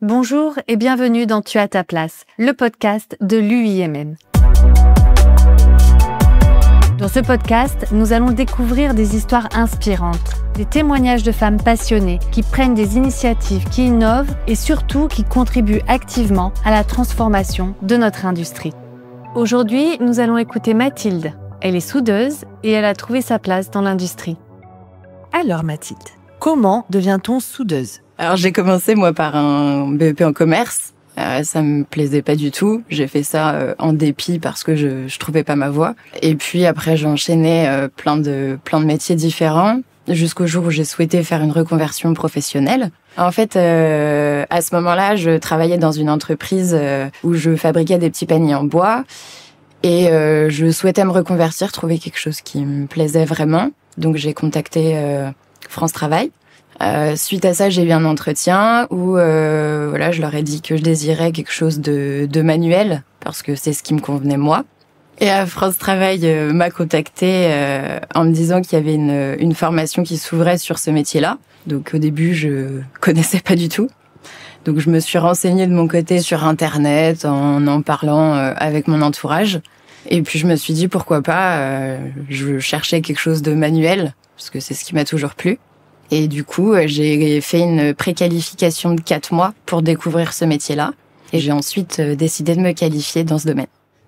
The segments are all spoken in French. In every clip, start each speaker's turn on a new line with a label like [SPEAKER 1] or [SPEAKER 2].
[SPEAKER 1] Bonjour et bienvenue dans Tu as ta place, le podcast de l'UIMM. Dans ce podcast, nous allons découvrir des histoires inspirantes, des témoignages de femmes passionnées qui prennent des initiatives, qui innovent et surtout qui contribuent activement à la transformation de notre industrie. Aujourd'hui, nous allons écouter Mathilde. Elle est soudeuse et elle a trouvé sa place dans l'industrie.
[SPEAKER 2] Alors Mathilde, comment devient-on soudeuse ?
[SPEAKER 3] Alors j'ai commencé moi par un BEP en commerce. Ça me plaisait pas du tout. J'ai fait ça en dépit parce que je trouvais pas ma voie. Et puis après j'ai enchaîné plein de métiers différents jusqu'au jour où j'ai souhaité faire une reconversion professionnelle. En fait, à ce moment-là, je travaillais dans une entreprise où je fabriquais des petits paniers en bois et je souhaitais me reconvertir, trouver quelque chose qui me plaisait vraiment. Donc j'ai contacté France Travail. Suite à ça, j'ai eu un entretien où je leur ai dit que je désirais quelque chose de manuel parce que c'est ce qui me convenait moi. Et France Travail m'a contacté en me disant qu'il y avait une formation qui s'ouvrait sur ce métier-là. Donc au début, je connaissais pas du tout. Donc je me suis renseignée de mon côté sur Internet en parlant avec mon entourage. Et puis je me suis dit pourquoi pas, je cherchais quelque chose de manuel parce que c'est ce qui m'a toujours plu. Et du coup, j'ai fait une préqualification de 4 mois pour découvrir ce métier-là. Et j'ai ensuite décidé de me qualifier dans ce domaine.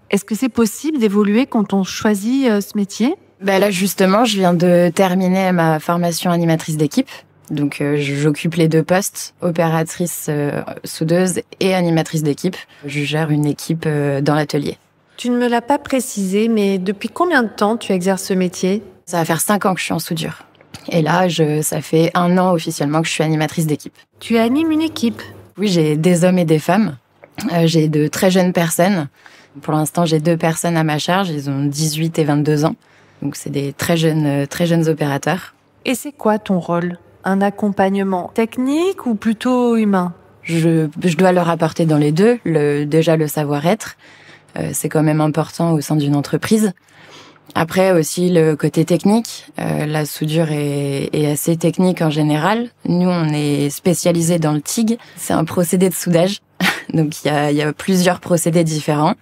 [SPEAKER 2] Est-ce que c'est possible d'évoluer quand on choisit ce métier ?
[SPEAKER 3] Là, justement, je viens de terminer ma formation animatrice d'équipe. Donc, j'occupe les 2 postes, opératrice soudeuse et animatrice d'équipe. Je gère une équipe dans l'atelier.
[SPEAKER 1] Tu ne me l'as pas précisé, mais depuis combien de temps tu exerces ce métier ?
[SPEAKER 3] Ça va faire 5 ans que je suis en soudure. Et là, ça fait 1 an officiellement que je suis animatrice d'équipe.
[SPEAKER 1] Tu animes une équipe ?
[SPEAKER 3] Oui, j'ai des hommes et des femmes. J'ai de très jeunes personnes. Pour l'instant, j'ai 2 personnes à ma charge. Ils ont 18 et 22 ans. Donc, c'est des très jeunes opérateurs.
[SPEAKER 2] Et c'est quoi ton rôle ? Un accompagnement technique ou plutôt humain ?
[SPEAKER 3] Je dois leur apporter dans les deux. Déjà, le savoir-être. C'est quand même important au sein d'une entreprise. Après aussi le côté technique, la soudure est assez technique en général. Nous, on est spécialisé dans le TIG. C'est un procédé de soudage, donc il y a plusieurs procédés différents.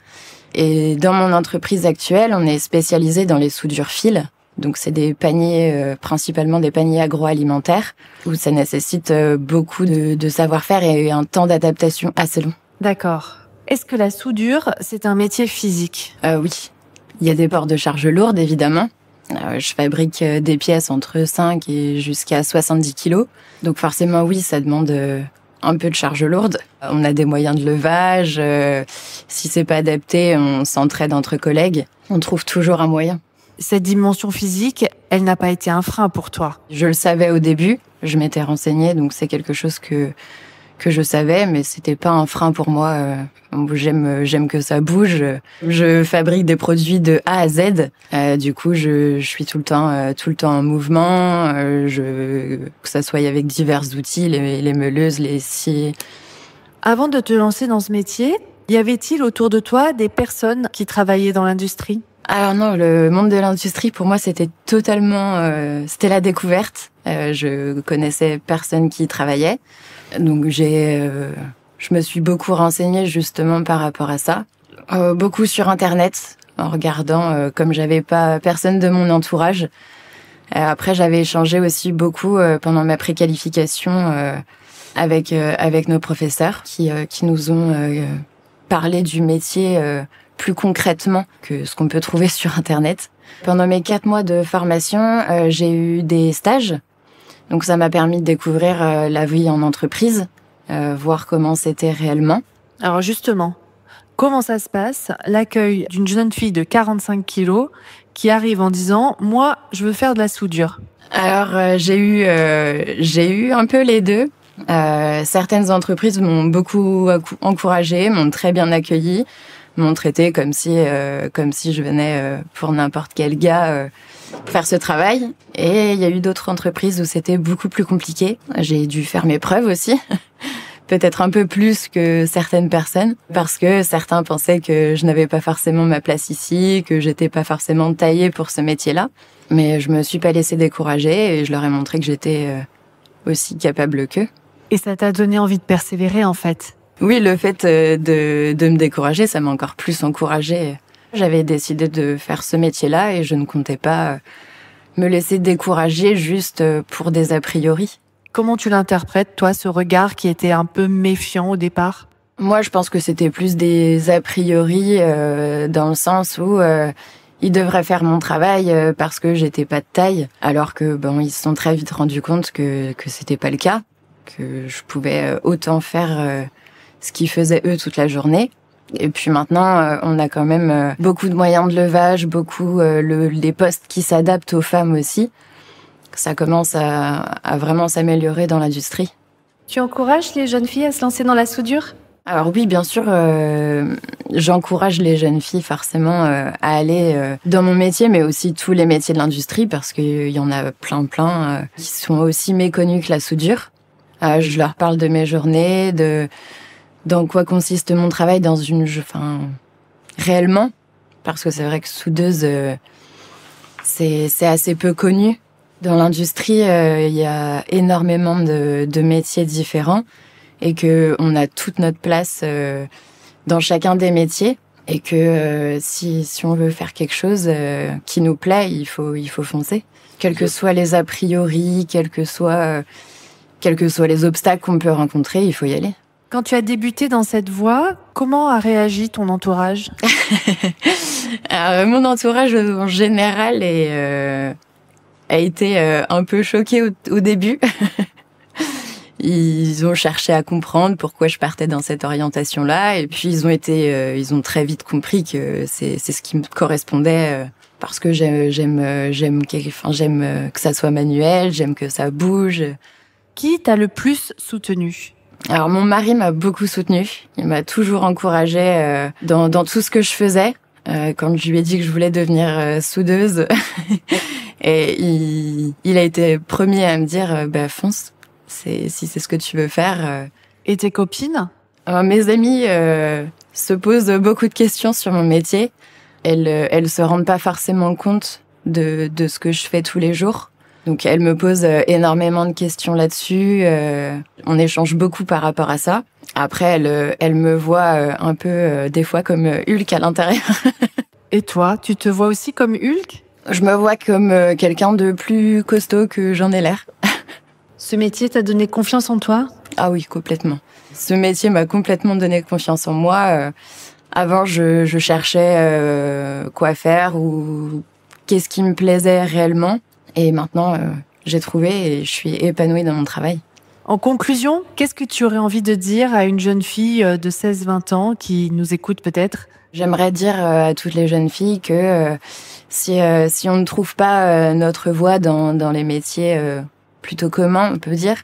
[SPEAKER 3] Et dans mon entreprise actuelle, on est spécialisé dans les soudures fil. Donc c'est des paniers, principalement des paniers agroalimentaires, où ça nécessite beaucoup de savoir-faire et un temps d'adaptation assez long.
[SPEAKER 2] D'accord. Est-ce que la soudure, c'est un métier physique ?
[SPEAKER 3] Oui. Il y a des ports de charge lourde, évidemment. Je fabrique des pièces entre 5 et jusqu'à 70 kilos. Donc forcément, oui, ça demande un peu de charge lourde. On a des moyens de levage. Si c'est pas adapté, on s'entraide entre collègues. On trouve toujours un moyen.
[SPEAKER 2] Cette dimension physique, elle n'a pas été un frein pour toi ?
[SPEAKER 3] Je le savais au début. Je m'étais renseignée, donc c'est quelque chose que je savais, mais c'était pas un frein pour moi. J'aime que ça bouge. Je fabrique des produits de A à Z. Du coup, je suis tout le temps en mouvement. Que ça soit avec divers outils, les meuleuses, les scies.
[SPEAKER 2] Avant de te lancer dans ce métier, y avait-il autour de toi des personnes qui travaillaient dans l'industrie ?
[SPEAKER 3] Alors non, le monde de l'industrie, pour moi, c'était totalement... c'était la découverte. Je connaissais personne qui y travaillait. Donc je me suis beaucoup renseignée justement par rapport à ça. Beaucoup sur Internet, en regardant, comme j'avais pas personne de mon entourage. Après, j'avais échangé aussi beaucoup pendant ma préqualification avec nos professeurs qui nous ont parlé du métier plus concrètement que ce qu'on peut trouver sur Internet. Pendant mes 4 mois de formation, j'ai eu des stages. Donc ça m'a permis de découvrir la vie en entreprise, voir comment c'était réellement.
[SPEAKER 2] Alors justement, comment ça se passe, l'accueil d'une jeune fille de 45 kilos qui arrive en disant « Moi, je veux faire de la soudure ».
[SPEAKER 3] Alors j'ai eu un peu les deux. Certaines entreprises m'ont beaucoup encouragée, m'ont très bien accueillie, m'ont traité comme si je venais pour n'importe quel gars faire ce travail. Et il y a eu d'autres entreprises où c'était beaucoup plus compliqué. J'ai dû faire mes preuves aussi. Peut-être un peu plus que certaines personnes, parce que certains pensaient que je n'avais pas forcément ma place ici, que j'étais pas forcément taillée pour ce métier-là. Mais je me suis pas laissée décourager et je leur ai montré que j'étais aussi capable qu'eux.
[SPEAKER 2] Et ça t'a donné envie de persévérer, en fait.
[SPEAKER 3] Oui, le fait de me décourager, ça m'a encore plus encouragée. J'avais décidé de faire ce métier-là et je ne comptais pas me laisser décourager juste pour des a priori.
[SPEAKER 2] Comment tu l'interprètes, toi, ce regard qui était un peu méfiant au départ ?
[SPEAKER 3] Moi, je pense que c'était plus des a priori dans le sens où ils devraient faire mon travail parce que j'étais pas de taille, alors que ils se sont très vite rendus compte que c'était pas le cas, que je pouvais autant faire ce qu'ils faisaient eux toute la journée. Et puis maintenant, on a quand même beaucoup de moyens de levage, beaucoup les postes qui s'adaptent aux femmes aussi. Ça commence à vraiment s'améliorer dans l'industrie.
[SPEAKER 1] Tu encourages les jeunes filles à se lancer dans la soudure ?
[SPEAKER 3] Alors oui, bien sûr, j'encourage les jeunes filles forcément à aller dans mon métier, mais aussi tous les métiers de l'industrie, parce qu'il y en a plein qui sont aussi méconnus que la soudure. Je leur parle de mes journées, dans quoi consiste mon travail réellement, parce que c'est vrai que soudeuse, c'est assez peu connu. Dans l'industrie, il y a énormément de métiers différents et que on a toute notre place dans chacun des métiers et que si on veut faire quelque chose qui nous plaît, il faut foncer. Quels que soient les a priori, quels que soient les obstacles qu'on peut rencontrer, il faut y aller.
[SPEAKER 2] Quand tu as débuté dans cette voie, comment a réagi ton entourage ?
[SPEAKER 3] Alors, mon entourage en général a été un peu choqué au début. Ils ont cherché à comprendre pourquoi je partais dans cette orientation-là, et puis ils ont très vite compris que c'est ce qui me correspondait parce que j'aime que ça soit manuel, j'aime que ça bouge.
[SPEAKER 2] Qui t'a le plus soutenu ?
[SPEAKER 3] Alors mon mari m'a beaucoup soutenue. Il m'a toujours encouragée dans tout ce que je faisais. Quand je lui ai dit que je voulais devenir soudeuse, et il a été premier à me dire fonce, si c'est ce que tu veux faire.
[SPEAKER 2] Et tes copines ?
[SPEAKER 3] Mes amies se posent beaucoup de questions sur mon métier. Elles se rendent pas forcément compte de ce que je fais tous les jours. Donc elles me posent énormément de questions là-dessus. On échange beaucoup par rapport à ça. Après, elles me voient un peu des fois comme Hulk à l'intérieur.
[SPEAKER 2] Et toi, tu te vois aussi comme Hulk ?
[SPEAKER 3] Je me vois comme quelqu'un de plus costaud que j'en ai l'air.
[SPEAKER 1] Ce métier t'a donné confiance en toi ?
[SPEAKER 3] Ah oui, complètement. Ce métier m'a complètement donné confiance en moi. Avant, je cherchais quoi faire ou qu'est-ce qui me plaisait réellement. Et maintenant, j'ai trouvé et je suis épanouie dans mon travail.
[SPEAKER 2] En conclusion, qu'est-ce que tu aurais envie de dire à une jeune fille de 16-20 ans qui nous écoute peut-être ?
[SPEAKER 3] J'aimerais dire à toutes les jeunes filles que si on ne trouve pas notre voie dans les métiers plutôt communs, on peut dire,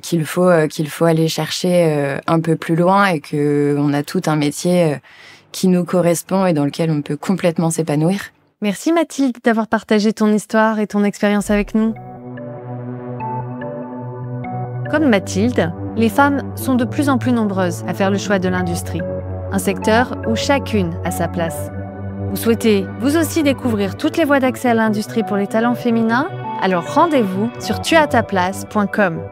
[SPEAKER 3] qu'il faut aller chercher un peu plus loin et que on a tout un métier qui nous correspond et dans lequel on peut complètement s'épanouir.
[SPEAKER 1] Merci Mathilde d'avoir partagé ton histoire et ton expérience avec nous. Comme Mathilde, les femmes sont de plus en plus nombreuses à faire le choix de l'industrie, un secteur où chacune a sa place. Vous souhaitez vous aussi découvrir toutes les voies d'accès à l'industrie pour les talents féminins ? Alors rendez-vous sur tuastaplace.com.